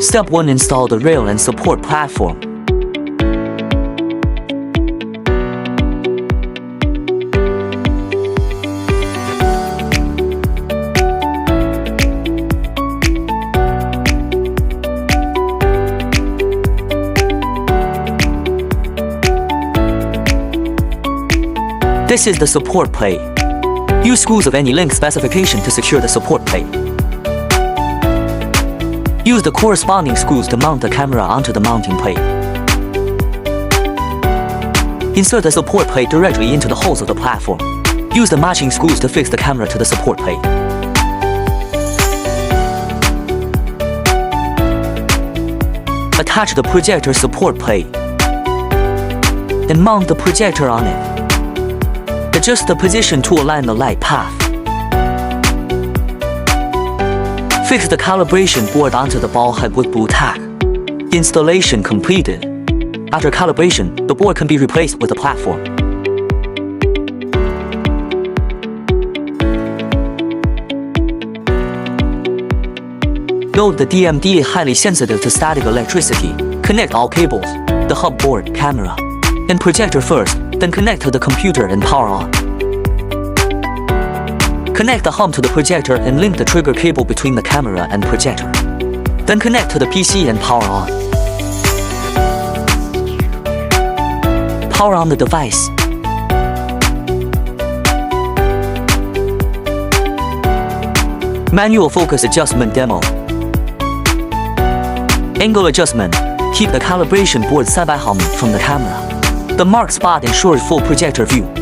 Step 1. Install the rail and support platform. This is the support plate. Use screws of any length specification to secure the support plate. Use the corresponding screws to mount the camera onto the mounting plate. Insert the support plate directly into the holes of the platform. Use the matching screws to fix the camera to the support plate. Attach the projector support plate and mount the projector on it. Adjust the position to align the light path. Fix the calibration board onto the ball head with boot tack. Installation completed. After calibration, the board can be replaced with the platform. Note the DMD highly sensitive to static electricity. Connect all cables, the hub board, camera, and projector first, then connect to the computer and power on. Connect the hub to the projector and link the trigger cable between the camera and projector. Then connect to the PC and power on. Power on the device. Manual focus adjustment demo. Angle adjustment. Keep the calibration board side by from the camera. The marked spot ensures full projector view.